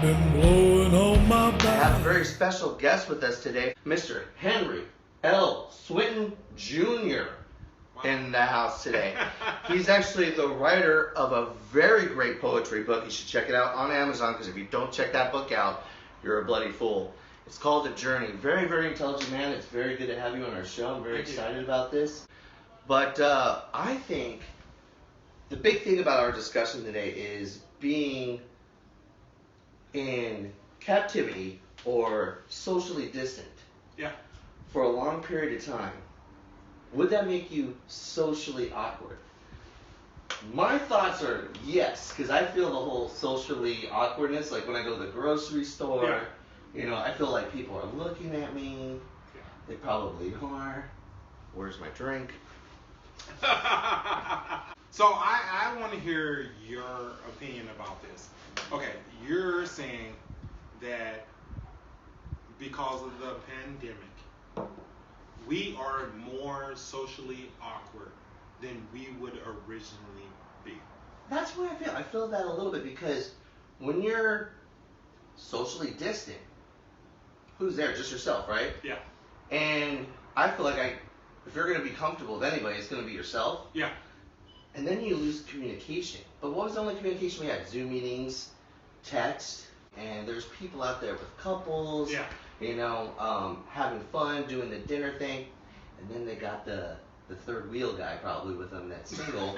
been blowing on my I back. have a very special guest with us today, Mr. Henry L. Swinton Jr. in the house today. He's actually the writer of a very great poetry book. You should check it out on Amazon, because if you don't check that book out, you're a bloody fool. It's called The Journey. Very, very intelligent man. It's very good to have you on our show. I'm very excited about this. But I think the big thing about our discussion today is being in captivity or socially distant for a long period of time. Would that make you socially awkward? My thoughts are yes, because I feel the whole socially awkwardness, like when I go to the grocery store, you know, I feel like people are looking at me. They probably are. Where's my drink? So I want to hear your opinion about this. Okay, you're saying that because of the pandemic, we are more socially awkward than we would originally be. That's what I feel. I feel that a little bit because when you're socially distant, who's there? Just yourself, right? Yeah. And I feel like if you're going to be comfortable with anybody, it's going to be yourself. Yeah. And then you lose communication. But what was the only communication we had? Zoom meetings, text, and there's people out there with couples, you know, having fun, doing the dinner thing. And then they got the third wheel guy probably with them that's single.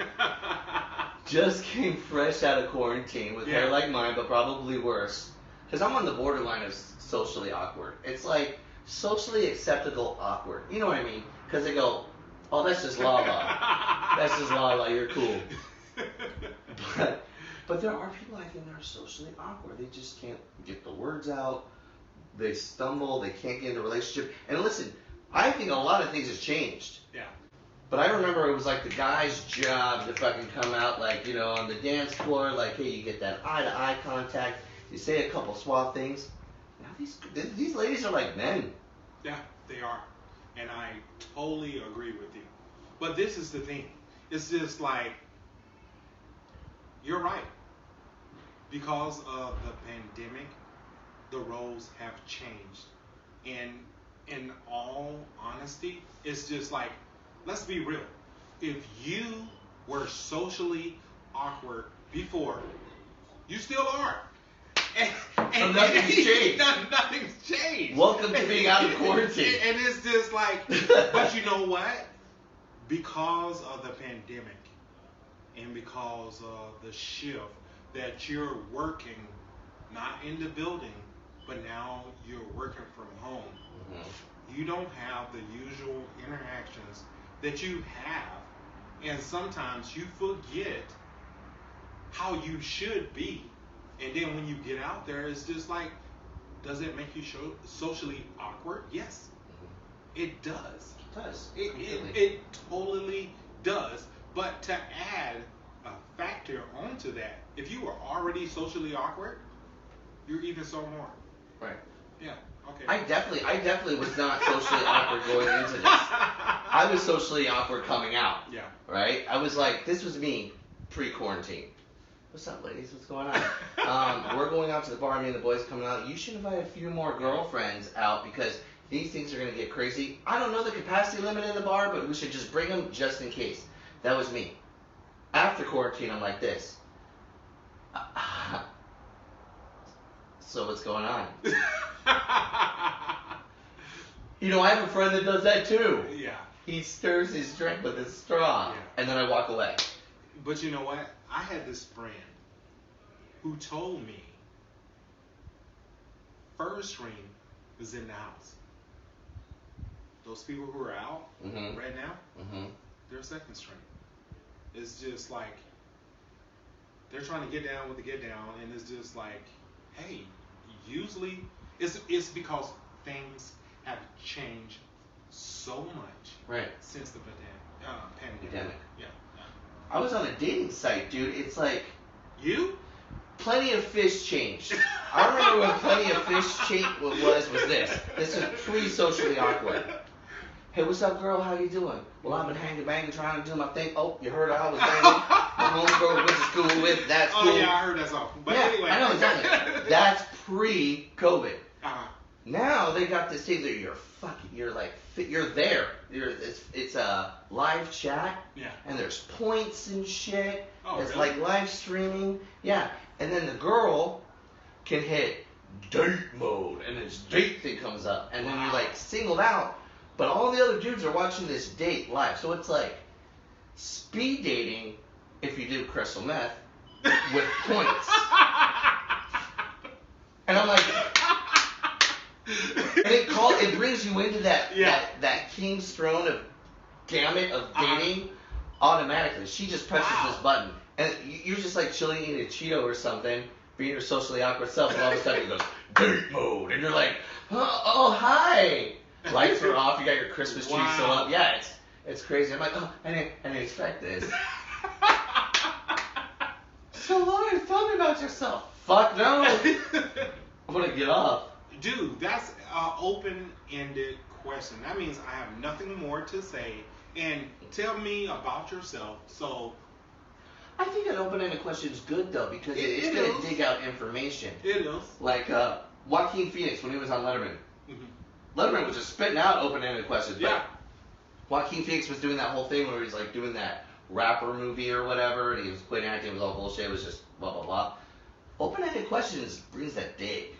Just came fresh out of quarantine with hair like mine, but probably worse. Because I'm on the borderline of socially awkward. It's like socially acceptable awkward. You know what I mean? Because they go, oh, that's just Lala. That's just Lala, you're cool. But there are people I think that are socially awkward. They just can't get the words out. They stumble. They can't get into a relationship. And listen, I think a lot of things have changed. Yeah. But I remember it was like the guy's job to fucking come out, like, you know, on the dance floor, like, hey, you get that eye-to-eye contact. You say a couple suave things. Now these ladies are like men. Yeah, they are. And I totally agree with you. But this is the thing. It's just like, you're right. Because of the pandemic, the roles have changed. And in all honesty, it's just like, let's be real. If you were socially awkward before, you still are. So nothing's changed. Nothing's changed. Welcome to being out of quarantine. And it's just like, but you know what? Because of the pandemic and because of the shift that you're working, not in the building, but now you're working from home, you don't have the usual interactions that you have. And sometimes you forget how you should be. And then when you get out there, it's just like, does it make you socially awkward? Yes, it does. It does. It totally does. But to add a factor onto that, if you were already socially awkward, you're even so more. Right. Yeah. Okay. I definitely was not socially awkward going into this. I was socially awkward coming out. Yeah. Right? I was like, this was me pre-quarantine. What's up, ladies? What's going on? We're going out to the bar. Me and the boys coming out. You should invite a few more girlfriends out because these things are going to get crazy. I don't know the capacity limit in the bar, but we should just bring them just in case. That was me. After quarantine, I'm like this. So what's going on? You know, I have a friend that does that too. Yeah. He stirs his drink with a straw, and then I walk away. But you know what? I had this friend who told me first string was in the house. Those people who are out right now, they're second string. It's just like they're trying to get down with the get down, and it's just like, hey, usually it's because things have changed so much since the pandemic. Yeah. I was on a dating site, dude. It's like you. Plenty of Fish changed. I remember when Plenty of Fish was this. This is pre-socially awkward. Hey, what's up, girl? How you doing? Well, I've been hanging, banging, trying to do my thing. Oh, you heard I was banging. My homegirl went to school with. That's cool. Oh, yeah, I heard that song. But yeah, anyway. I know exactly. That's pre-COVID. Uh-huh. Now they got this thing that you're there. It's a live chat. Yeah. And there's points and shit. Oh, it's really? like live streaming. Yeah. And then the girl can hit date mode, and this date thing comes up, and then you're like singled out. But all the other dudes are watching this date live, so it's like speed dating if you do crystal meth with points. And I'm like, and it brings you into that king's throne of gamut of dating automatically. She just presses this button, and you're just like chilling eating a Cheeto or something, being your socially awkward self, and all of a sudden it goes date mode, and you're like, oh hi. Lights are off. You got your Christmas tree still up. Yeah, it's crazy. I'm like, oh, I didn't expect this. So Lauren, tell me about yourself. Fuck no. I'm gonna get off. Dude, that's an open-ended question. That means I have nothing more to say. And tell me about yourself. So, I think an open-ended question is good though, because it's gonna dig out information. It is. Like Joaquin Phoenix when he was on Letterman. Mm-hmm. Letterman was just spitting out open-ended questions. Yeah. But Joaquin Phoenix was doing that whole thing where he's like doing that rapper movie or whatever, and he was quitting acting. It was all bullshit. It was just blah blah blah. Open-ended questions brings that dig.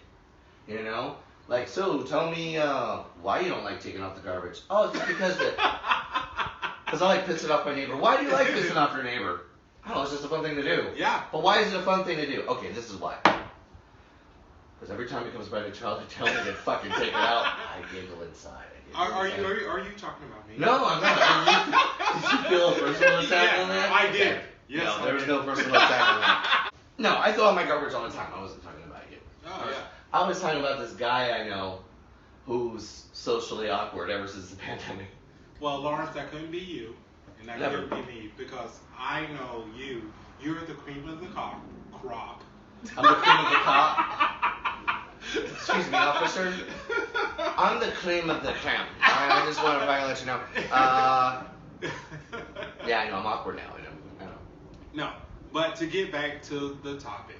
You know? Like, so tell me why you don't like taking off the garbage. Oh, it's just because I like pissing off my neighbor. Why do you like pissing off your neighbor? Oh, it's just a fun thing to do. Yeah. But why is it a fun thing to do? Okay, this is why. Because every time he comes by the child to tell me to fucking take it out, I giggle inside. Are you talking about me? No, I'm not. Did you feel a personal attack on that? I did. Okay. Yes, no, there was no personal attack on that. No, I throw out my garbage all the time. I wasn't talking about you. Oh, yeah. I was talking about this guy I know who's socially awkward ever since the pandemic. Well, Lawrence, that couldn't be you, and that couldn't be me, because I know you. You're the cream of the crop. I'm the cream of the crop. Excuse me, officer. I'm the cream of the crop. I just wanted to let you know. Yeah, I know. I'm awkward now. I know. No, but to get back to the topic,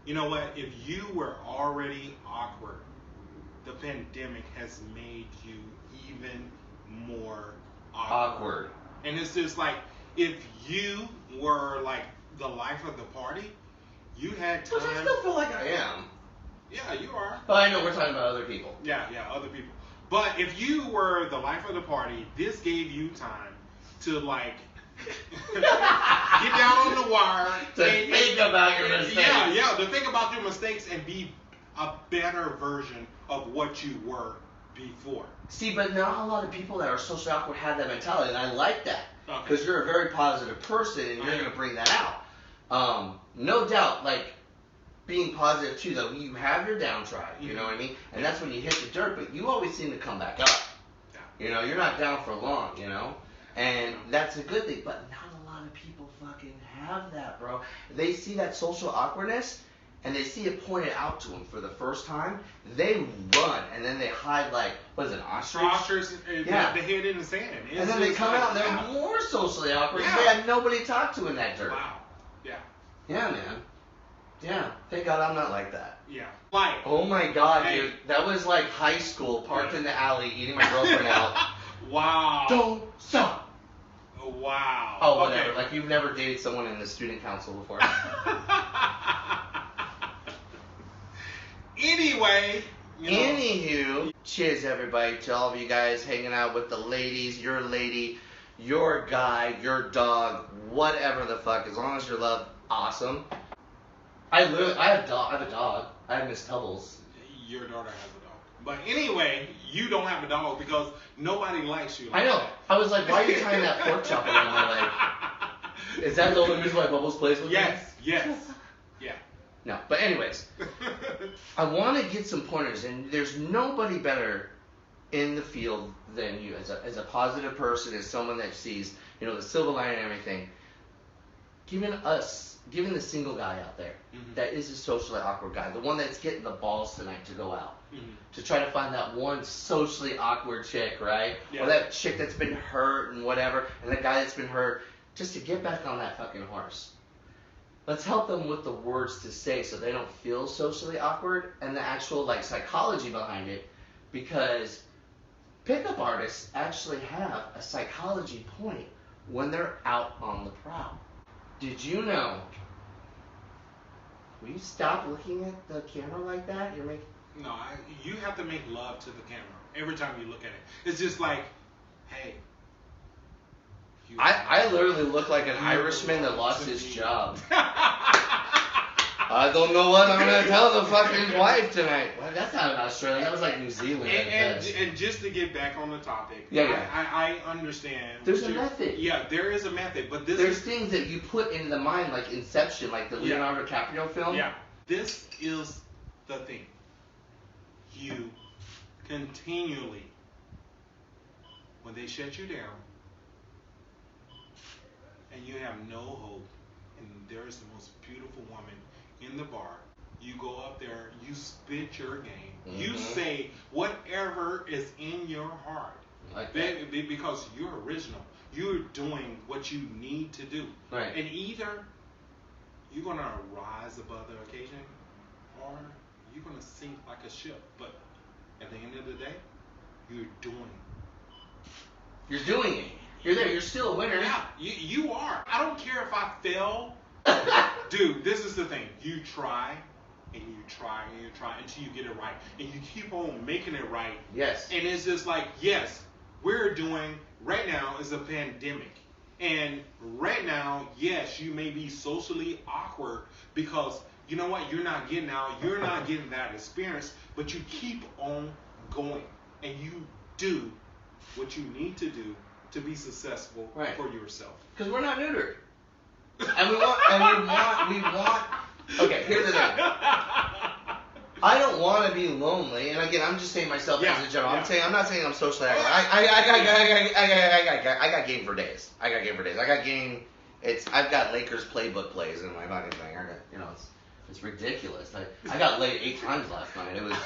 you know what? If you were already awkward, the pandemic has made you even more awkward. And it's just like, if you were like the life of the party, you had time. Which I still feel like I am. Yeah, you are. But I know we're talking about other people. Yeah, other people. But if you were the life of the party, this gave you time to like get down on the wire. To think about your mistakes. Yeah, to think about your mistakes and be a better version of what you were before. See, but not a lot of people that are socially awkward have that mentality, and I like that. Okay. Because you're a very positive person, and you're going to bring that out. No doubt, like, being positive too, though, you have your downtrodden, you know what I mean? And that's when you hit the dirt, but you always seem to come back up. Yeah. You know, you're not down for long, you know? And that's a good thing, but not a lot of people fucking have that, bro. They see that social awkwardness, and they see it pointed out to them for the first time, they run, and then they hide like, what is it, ostrich? Ostrich, yeah. the head in the sand. And then they come out and they're more socially awkward because they had nobody to talk to in that dirt. Wow. Yeah. Yeah, man. Yeah. Thank God I'm not like that. Yeah. Like. Oh my God, dude. That was like high school, parked in the alley, eating my girlfriend out. Wow. Don't stop. Wow. Oh, whatever. Okay. Like you've never dated someone in the student council before. Anyway. Anywho, cheers everybody to all of you guys hanging out with the ladies, your lady, your guy, your dog, whatever the fuck, as long as you're loved, awesome. I have a dog. I have Miss Tubbles. Your daughter has a dog. But anyway, you don't have a dog because nobody likes you. Like I know. That. I was like, why are you tying that pork chop around my leg? Is that the only reason why Bubbles plays with me? Yes. Yeah. No, but anyways, I want to get some pointers, and there's nobody better in the field than you as a positive person, as someone that sees, you know, the silver lining and everything. Giving the single guy out there that is a socially awkward guy, the one that's getting the balls tonight to go out, to try to find that one socially awkward chick, right? Yeah. Or that chick that's been hurt and whatever, and the guy that's been hurt, just to get back on that fucking horse. let's help them with the words to say so they don't feel socially awkward and the actual like psychology behind it, because pickup artists actually have a psychology point when they're out on the prowl. Did you know? Will you stop looking at the camera like that? You're making. No, you have to make love to the camera every time you look at it. It's just like, hey. I literally look like an Irishman that lost his job. I don't know what I'm going to tell the fucking wife tonight. Well, that's not Australia. That was like New Zealand. And just to get back on the topic, I understand. There's a method. Yeah, there is a method. But there's things that you put into the mind, like Inception, like the Leonardo DiCaprio film. Yeah, this is the thing. You continually, when they shut you down, and you have no hope, and there is the most beautiful woman in the bar, you go up there, you spit your game, you say whatever is in your heart, like because you're original. You're doing what you need to do, right? And either you're gonna rise above the occasion, or you're gonna sink like a ship. But at the end of the day, you're doing it. You're there. You're still a winner. Yeah, you are. I don't care if I fail. Dude, this is the thing. You try, and you try, and you try until you get it right. And you keep on making it right. Yes. And it's just like, yes, we're doing, right now is a pandemic. And right now, yes, you may be socially awkward because, you know what, you're not getting out, you're not getting that experience, but you keep on going. And you do what you need to do to be successful for yourself. Because we're not neutered. And we want. Okay, here's the thing. I don't want to be lonely, and again, I'm just saying myself as a general. I'm not saying I'm socially awkward. I got game for days. I've got Lakers playbook plays in my fucking thing. It's ridiculous. I got laid 8 times last night. It was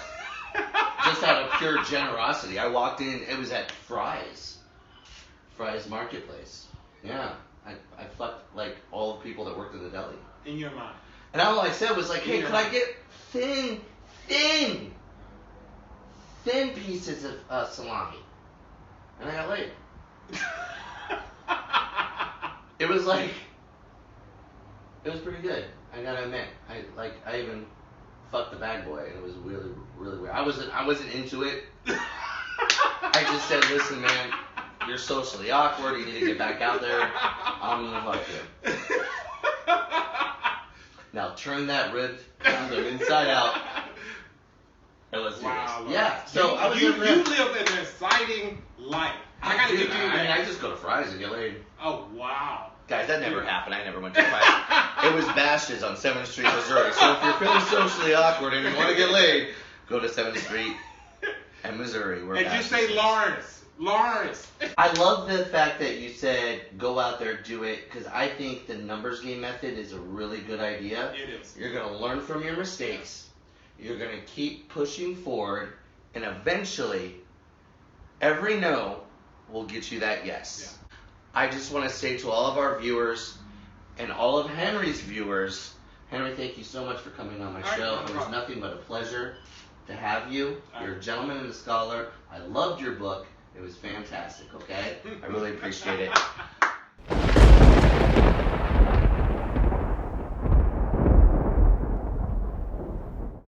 just out of pure generosity. I walked in. It was at Fry's Marketplace. Yeah. I fucked like all the people that worked in the deli. In your mind. And all I said was like, hey, could I get thin pieces of salami? And I got laid. It was pretty good. I gotta admit. I even fucked the bag boy, and it was really, really weird. I wasn't into it. I just said, listen, man, you're socially awkward. You need to get back out there. I'm gonna fuck you. Now turn that rib condom inside out. And let's do this. Yeah. So you live an exciting life. I gotta give you that. I just go to Fry's and get laid. Oh wow. Guys, that never happened. I never went to Fry's. It was Bash's on 7th Street, Missouri. So if you're feeling socially awkward and you want to get laid, go to 7th Street and Missouri. And you say Lawrence. I love the fact that you said go out there, do it, because I think the numbers game method is a really good idea. It is. You're going to learn from your mistakes. You're going to keep pushing forward, and eventually, every no will get you that yes. Yeah. I just want to say to all of our viewers and all of Henry's viewers, Henry, thank you so much for coming on my show. It was nothing but a pleasure to have you. You're a gentleman and a scholar. I loved your book. It was fantastic, okay? I really appreciate it.